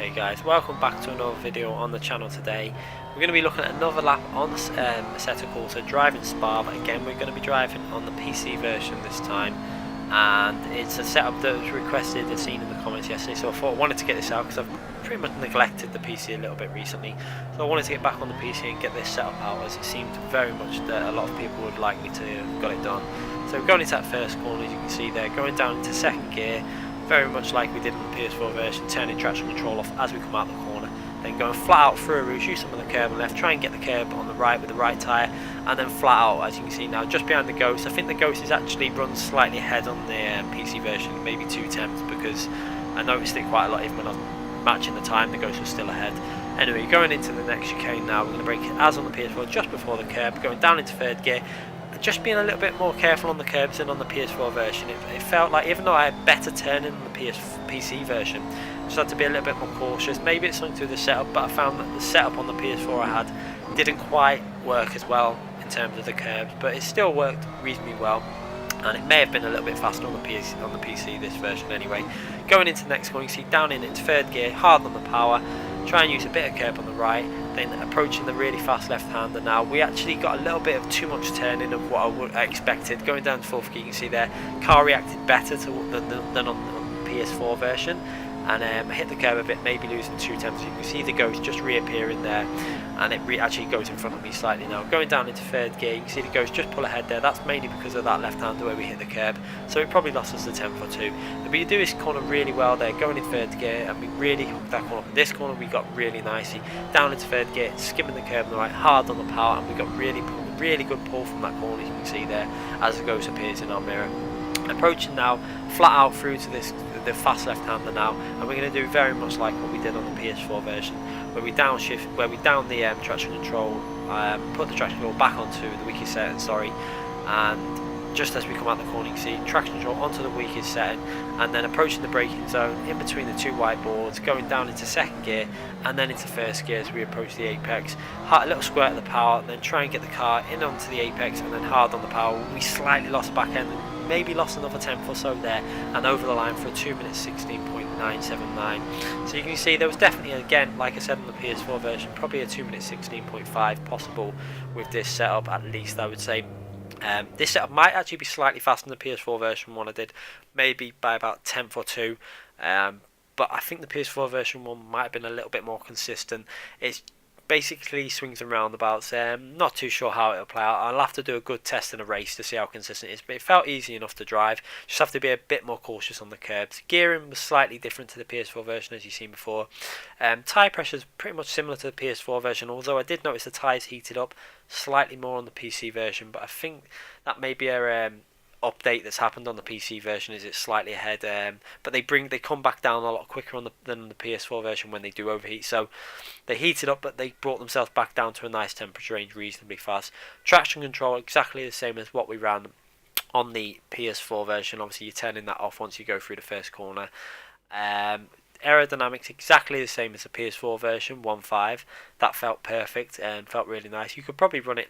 Hey guys, welcome back to another video on the channel today. We're going to be looking at another lap on Assetto Corsa driving Spa, but again we're going to be driving on the PC version this time, and it's a setup that was requested and seen in the comments yesterday, so I thought I wanted to get this out because I've pretty much neglected the PC a little bit recently, so I wanted to get back on the PC and get this setup out, as it seemed very much that a lot of people would like me to have got it done. So going into that first corner, as you can see there, going down into second gear, very much like we did in the PS4 version, turning traction control off as we come out the corner, then going flat out through a rouge, use some of the curb and left, try and get the curb on the right with the right tyre, and then flat out, as you can see now, just behind the Ghost. I think the Ghost is actually runs slightly ahead on the PC version, maybe 2 tenths, because I noticed it quite a lot even when I was matching the time, the Ghost was still ahead. Anyway, going into the next chicane now, we're going to brake it as on the PS4, just before the curb, going down into third gear, just being a little bit more careful on the curbs than on the PS4 version. It felt like, even though I had better turning on the PC version, I just had to be a little bit more cautious. Maybe it's something to do with the setup, but I found that the setup on the PS4 I had didn't quite work as well in terms of the curbs, but it still worked reasonably well, and it may have been a little bit faster on the PC this version anyway. Going into the next corner, you see down into third gear, hard on the power, try and use a bit of curb on the right, then approaching the really fast left-hander. Now we actually got a little bit of too much turning of what I expected. Going down to fourth gear, you can see there, car reacted better than on the PS4 version, and I hit the curb a bit, maybe losing 2 tenths. You can see the Ghost just reappearing there, and it actually goes in front of me slightly now. Going down into third gear, you can see the Ghost just pull ahead there. That's mainly because of that left-hander where we hit the curb, so it probably lost us a tenth or two. But you do this corner really well there, going in third gear, and we really hooked that corner. This corner we got really nicely down into third gear, skimming the curb on the right, hard on the power, and we got really good pull from that corner, as you can see there, as the Ghost appears in our mirror. Approaching now flat out through to the fast left-hander now, and we're going to do very much like what we did on the PS4 version, where we down the traction control, put the traction control back onto the weakest setting, and just as we come out the corner, you can see traction control onto the weakest setting, and then approaching the braking zone in between the 2 white boards, going down into second gear and then into first gear as we approach the apex. A little squirt of the power, then try and get the car in onto the apex, and then hard on the power. We slightly lost back end, maybe lost another tenth or so there, and over the line for a 2 minutes 16.979. So you can see there was definitely, again, like I said on the PS4 version, probably a 2 minutes 16.5 possible with this setup, at least I would say. This setup might actually be slightly faster than the PS4 version one I did, maybe by about 10th or 2, but I think the PS4 version one might have been a little bit more consistent. It's basically swings and roundabouts. Not too sure how it'll play out. I'll have to do a good test in a race to see how consistent it is, but it felt easy enough to drive. Just have to be a bit more cautious on the curbs. Gearing was slightly different to the PS4 version, as you've seen before. Tyre pressure is pretty much similar to the PS4 version, although I did notice the tyres heated up slightly more on the PC version, but I think that may be a update that's happened on the PC version, is it's slightly ahead, but they come back down a lot quicker than the PS4 version when they do overheat. So they heated up, but they brought themselves back down to a nice temperature range reasonably fast. Traction control exactly the same as what we ran on the PS4 version. Obviously you're turning that off once you go through the first corner. Aerodynamics exactly the same as the PS4 version 1.5. That felt perfect and felt really nice. You could probably run it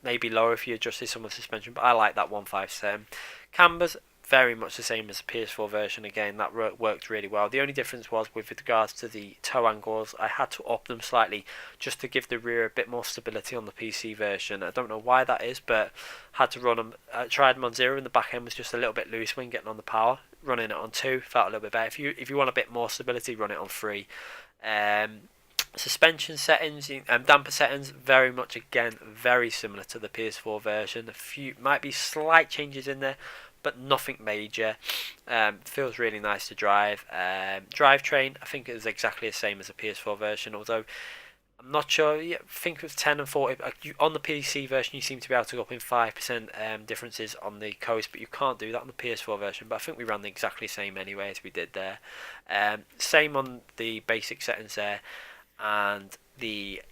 maybe lower if you adjusted some of the suspension, but I like that 1.5 setting. Cambers very much the same as the PS4 version. Again, that worked really well. The only difference was with regards to the toe angles. I had to up them slightly just to give the rear a bit more stability on the PC version. I don't know why that is, but had to run them. I tried them on 0 and the back end was just a little bit loose when getting on the power. Running it on 2 felt a little bit better. If you want a bit more stability, run it on 3. Suspension settings, damper settings, very much again very similar to the PS4 version. A few might be slight changes in there, but nothing major. Feels really nice to drive. Drivetrain, I think it was exactly the same as the PS4 version, although I'm not sure. I think it was 10 and 40. On the PC version, you seem to be able to go up in 5% differences on the coast, but you can't do that on the PS4 version. But I think we ran the exactly same anyway as we did there. Same on the basic settings there, and the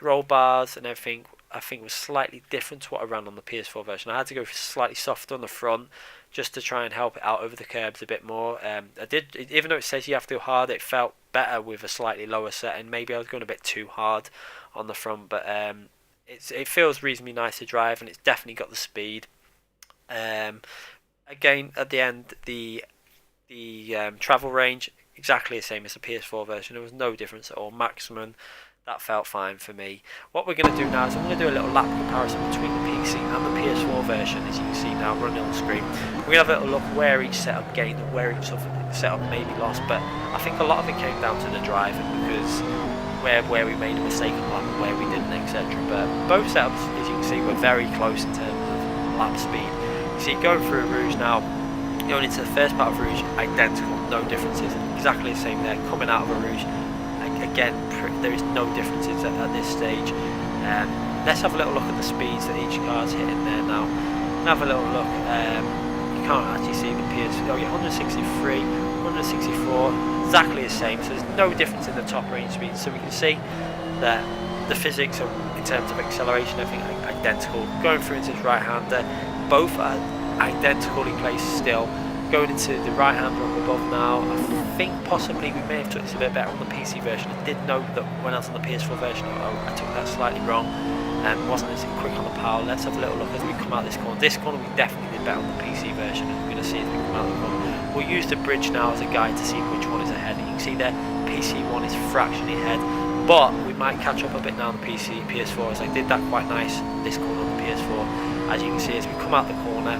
roll bars and everything, I think was slightly different to what I ran on the PS4 version. I had to go slightly softer on the front just to try and help it out over the curbs a bit more. I did, even though it says you have to go hard, it felt better with a slightly lower setting. Maybe I was going a bit too hard on the front, but it feels reasonably nice to drive, and it's definitely got the speed. Again, at the end, the travel range exactly the same as the PS4 version. There was no difference at all. Maximum, that felt fine for me. What we're going to do now is I'm going to do a little lap comparison between the PC and the PS4 version, as you can see now running on the screen. We're going to have a little look where each setup gained and where each setup maybe lost, but I think a lot of it came down to the driving, because where we made a mistake on lap and where we didn't, etc. But both setups, as you can see, were very close in terms of lap speed. You see, going through Rouge now, going into the first part of Rouge, identical, no differences, exactly the same there. Coming out of a Rouge, again, there is no differences at this stage. Let's have a little look at the speeds that each car's hitting there now. Have a little look. You can't actually see the PS. Oh yeah, 163, 164, exactly the same. So there's no difference in the top range speeds. So we can see that the physics are, in terms of acceleration, everything identical. Going through into his right-hander, both are identically placed still. Going into the right-hander up above now, I think possibly we may have took this a bit better on the PC version. I did know that when I was on the PS4 version, I took that slightly wrong and wasn't as quick on the power. Let's have a little look as we come out this corner. This corner we definitely did better on the PC version, and we're going to see as we come out the corner. We'll use the bridge now as a guide to see which one is ahead. And you can see there, PC one is fractionally ahead, but we might catch up a bit now on the PS4, as I did that quite nice this corner on the PS4. As you can see, as we come out the corner,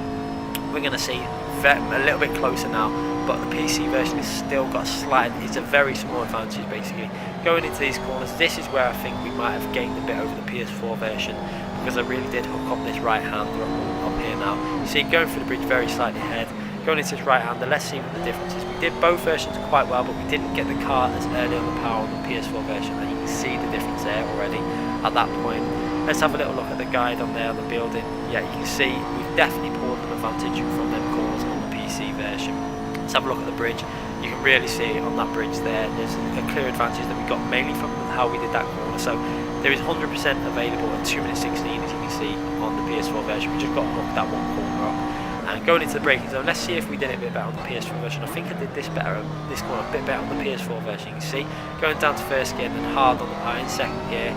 we're going to see a little bit closer now, but the PC version has still got a slight, it's a very small advantage basically. Going into these corners, this is where I think we might have gained a bit over the PS4 version, because I really did hook up this right hander up here now. You see, going through the bridge very slightly ahead, going into this right hander, let's see what the difference is. We did both versions quite well, but we didn't get the car as early on the power on the PS4 version, and you can see the difference there already at that point. Let's have a little look at the guide on there on the building. Yeah, you can see we've definitely pulled an advantage from them corners on the PC version. Let's have a look at the bridge. You can really see on that bridge there, there's a clear advantage that we got mainly from how we did that corner. So there is 100% available at 2 minutes 16, as you can see on the PS4 version. We just got to hook that one corner up. And going into the braking zone, let's see if we did it a bit better on the PS4 version. I think I did this better, this corner a bit better on the PS4 version. You can see going down to first gear and then hard on the pie in second gear.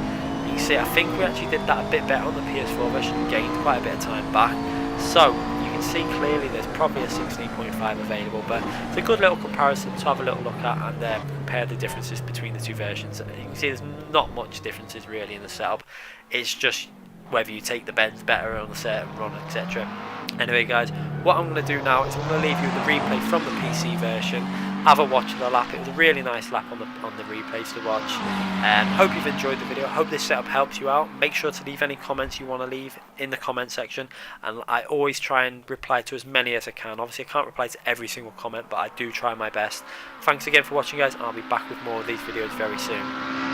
You can see I think we actually did that a bit better on the PS4 version and gained quite a bit of time back. So you can see clearly there's probably a 16.5 available, but it's a good little comparison to have a little look at and compare the differences between the two versions. You can see there's not much differences really in the setup. It's just whether you take the bends better on the set and run, etc. Anyway guys, what I'm going to do now is I'm going to leave you with the replay from the PC version. Have a watch of the lap. It was a really nice lap on the replays to watch. Hope you've enjoyed the video. Hope this setup helps you out. Make sure to leave any comments you want to leave in the comment section, and I always try and reply to as many as I can. Obviously I can't reply to every single comment, but I do try my best. Thanks again for watching guys, and I'll be back with more of these videos very soon.